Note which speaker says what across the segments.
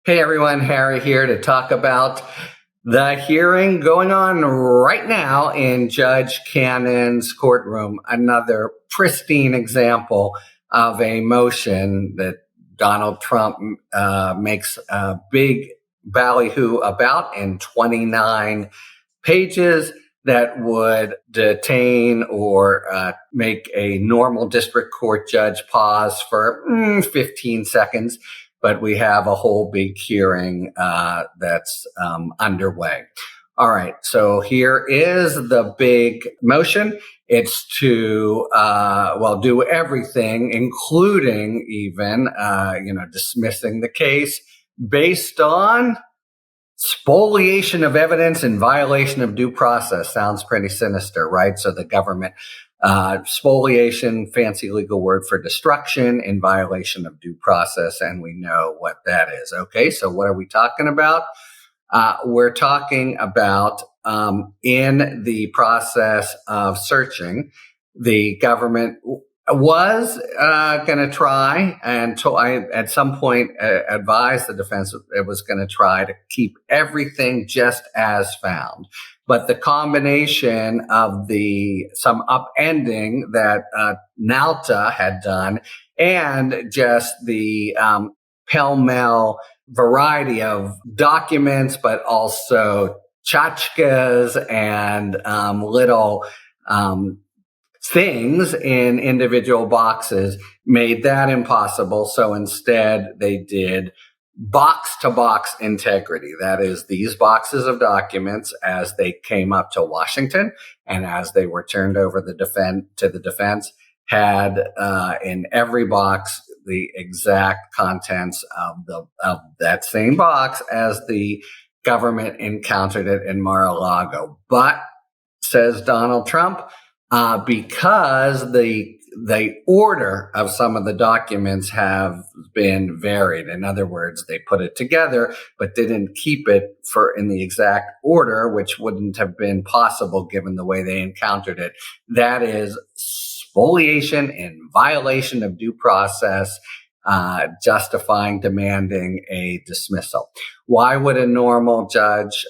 Speaker 1: Hey everyone, Harry here to talk about the hearing going on right now in Judge Cannon's courtroom. Another pristine example of a motion that Donald Trump makes a big ballyhoo about in 29 pages that would detain or make a normal district court judge pause for 15 seconds. But we have a whole big hearing that's underway. All right, so here is the big motion. It's to, do everything, including even, dismissing the case based on spoliation of evidence in violation of due process. Sounds pretty sinister, right? So the government, spoliation, fancy legal word for destruction in violation of due process. And we know what that is. Okay. So what are we talking about? We're talking about, in the process of searching, the government was going to try, and I at some point advised the defense it was going to try to keep everything just as found. But the combination of some upending that NALTA had done and just the pell-mell variety of documents, but also tchotchkes and little things in individual boxes made that impossible. So instead, they did box-to-box integrity. That is, these boxes of documents, as they came up to Washington and as they were turned over to the defense, had in every box the exact contents of that same box as the government encountered it in Mar-a-Lago. But, says Donald Trump, because the order of some of the documents have been varied. In other words, they put it together, but didn't keep it in the exact order, which wouldn't have been possible given the way they encountered it. That is spoliation in violation of due process, justifying demanding a dismissal. Why would a normal judge,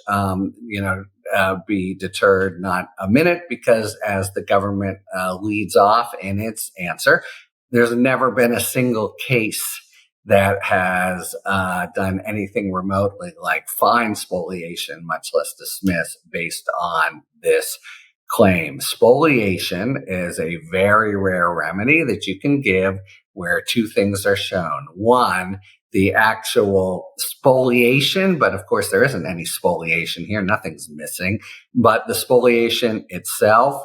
Speaker 1: be deterred? Not a minute, because as the government leads off in its answer, there's never been a single case that has done anything remotely like find spoliation, much less dismiss, based on this claim. Spoliation is a very rare remedy that you can give where two things are shown. One, the actual spoliation, but of course there isn't any spoliation here. Nothing's missing. But the spoliation itself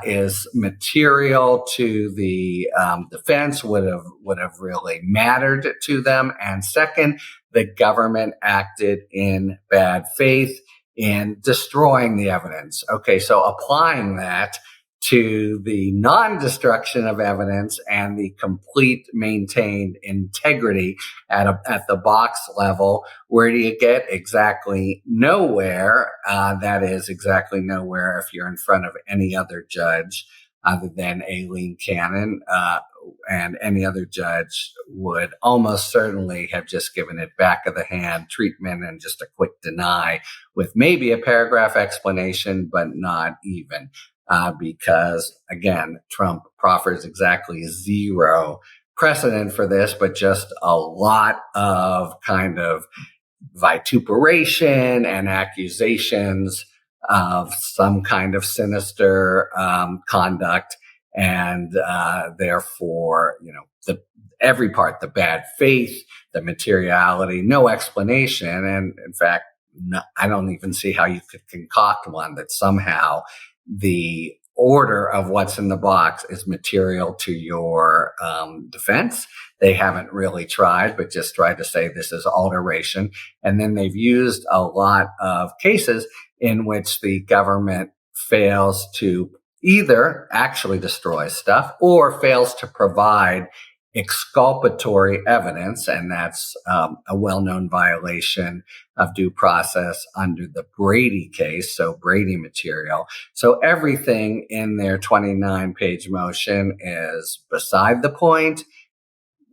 Speaker 1: is material to the defense, would have really mattered to them. And second, the government acted in bad faith in destroying the evidence. Okay, so applying that to the non-destruction of evidence and the complete maintained integrity at the box level, where do you get? Exactly nowhere. That is exactly nowhere if you're in front of any other judge other than Aileen Cannon, and any other judge would almost certainly have just given it back of the hand treatment and just a quick deny with maybe a paragraph explanation, but not even. Because, again, Trump proffers exactly zero precedent for this, but just a lot of kind of vituperation and accusations of some kind of sinister conduct, and therefore, every part, the bad faith, the materiality, no explanation. And in fact, I don't even see how you could concoct one that somehow the order of what's in the box is material to your defense. They haven't really tried, but just tried to say this is alteration. And then they've used a lot of cases in which the government fails to either actually destroy stuff or fails to provide exculpatory evidence, and that's a well-known violation of due process under the Brady case, so Brady material. So everything in their 29-page motion is beside the point.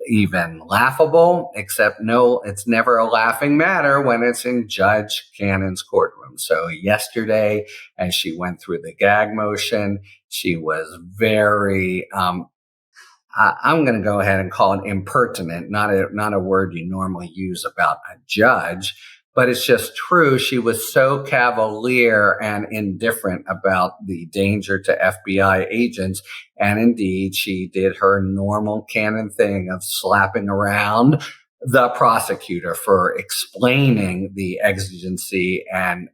Speaker 1: even laughable, except no, it's never a laughing matter when it's in Judge Cannon's courtroom. So yesterday, as she went through the gag motion, she was very, I'm going to go ahead and call it impertinent, not a word you normally use about a judge, but it's just true. She was so cavalier and indifferent about the danger to FBI agents. And indeed, she did her normal Cannon thing of slapping around the prosecutor for explaining the exigency and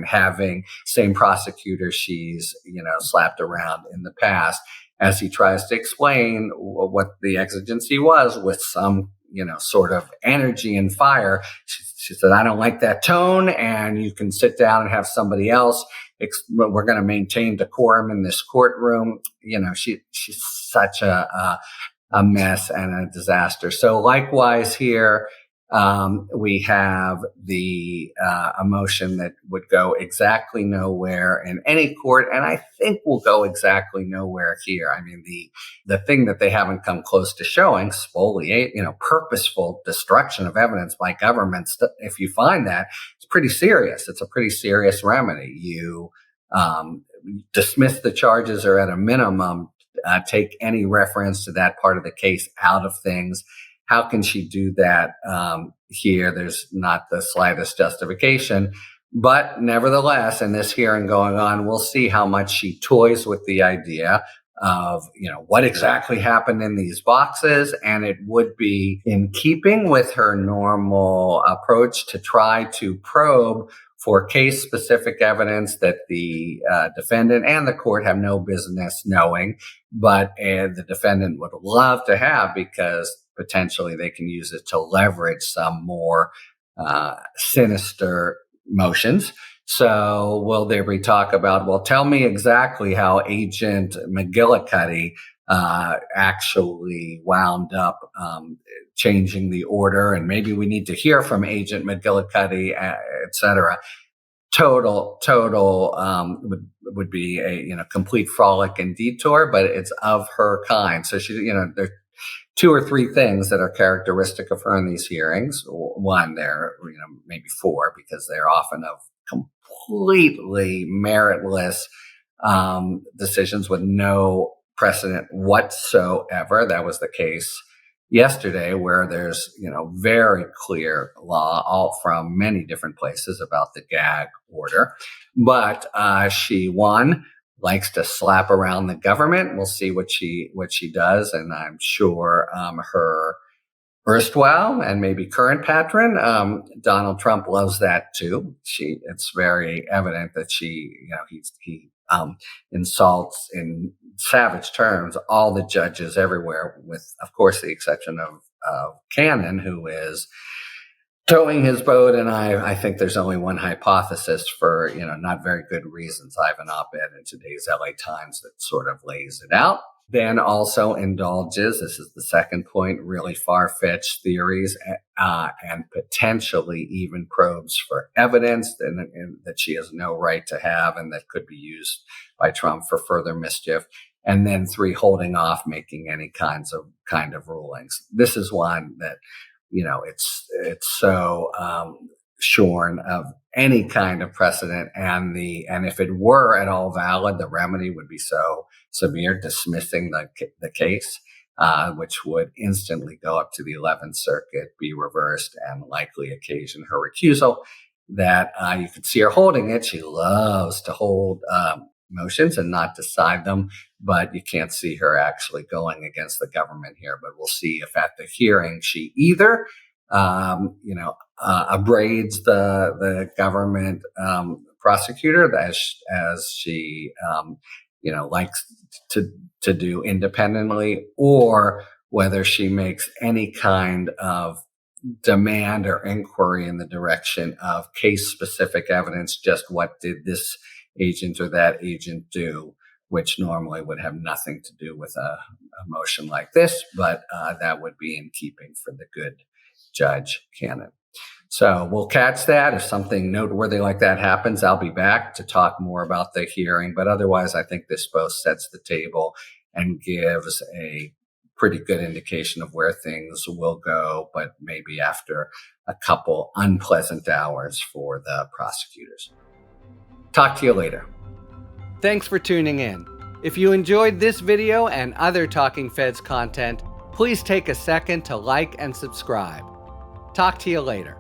Speaker 1: having same prosecutor she's, slapped around in the past as he tries to explain what the exigency was with some, sort of energy and fire. She said, I don't like that tone, and you can sit down and have somebody else. We're going to maintain decorum in this courtroom. She's such a mess and a disaster. So likewise here, we have a motion that would go exactly nowhere in any court, and I think will go exactly nowhere here. I mean, the thing that they haven't come close to showing, spoliate, purposeful destruction of evidence by governments. If you find that, it's pretty serious. It's a pretty serious remedy. You dismiss the charges, or at a minimum, take any reference to that part of the case out of things. How can she do that here? There's not the slightest justification. But nevertheless, in this hearing going on, we'll see how much she toys with the idea of, what exactly happened in these boxes. And it would be in keeping with her normal approach to try to probe for case-specific evidence that the defendant and the court have no business knowing, but the defendant would love to have, because potentially they can use it to leverage some more sinister motions. So will there be talk about, well, tell me exactly how Agent McGillicuddy actually wound up changing the order, and maybe we need to hear from Agent McGillicuddy, et cetera. Total would be a complete frolic and detour, but it's of her kind. So she, there are two or three things that are characteristic of her in these hearings. One, there, maybe four, because they're often of completely meritless decisions with no precedent whatsoever. That was the case yesterday, where there's, very clear law, all from many different places, about the gag order. But she, one, likes to slap around the government. We'll see what she does, and I'm sure her erstwhile and maybe current patron, Donald Trump, loves that too. It's very evident that he insults in savage terms all the judges everywhere, with, of course, the exception of Cannon, who is towing his boat. And I think there's only one hypothesis, for not very good reasons. I have an op-ed in today's LA Times that sort of lays it out. Then also indulges, this is the second point, really far-fetched theories and potentially even probes for evidence that she has no right to have, and that could be used by Trump for further mischief. And then three, holding off making any kind of rulings. This is one that, it's so shorn of any kind of precedent, and if it were at all valid, the remedy would be so severe, dismissing the case, which would instantly go up to the 11th Circuit, be reversed, and likely occasion her recusal. That you could see her holding it. She loves to hold motions and not decide them, but you can't see her actually going against the government here. But we'll see if at the hearing she either abrades the government prosecutor, as she likes to do independently, or whether she makes any kind of demand or inquiry in the direction of case-specific evidence. Just what did this agent or that agent do, which normally would have nothing to do with a motion like this, but that would be in keeping for the good Judge Cannon. So we'll catch that. If something noteworthy like that happens, I'll be back to talk more about the hearing. But otherwise, I think this both sets the table and gives a pretty good indication of where things will go, but maybe after a couple unpleasant hours for the prosecutors. Talk to you later. Thanks for tuning in. If you enjoyed this video and other Talking Feds content, please take a second to like and subscribe. Talk to you later.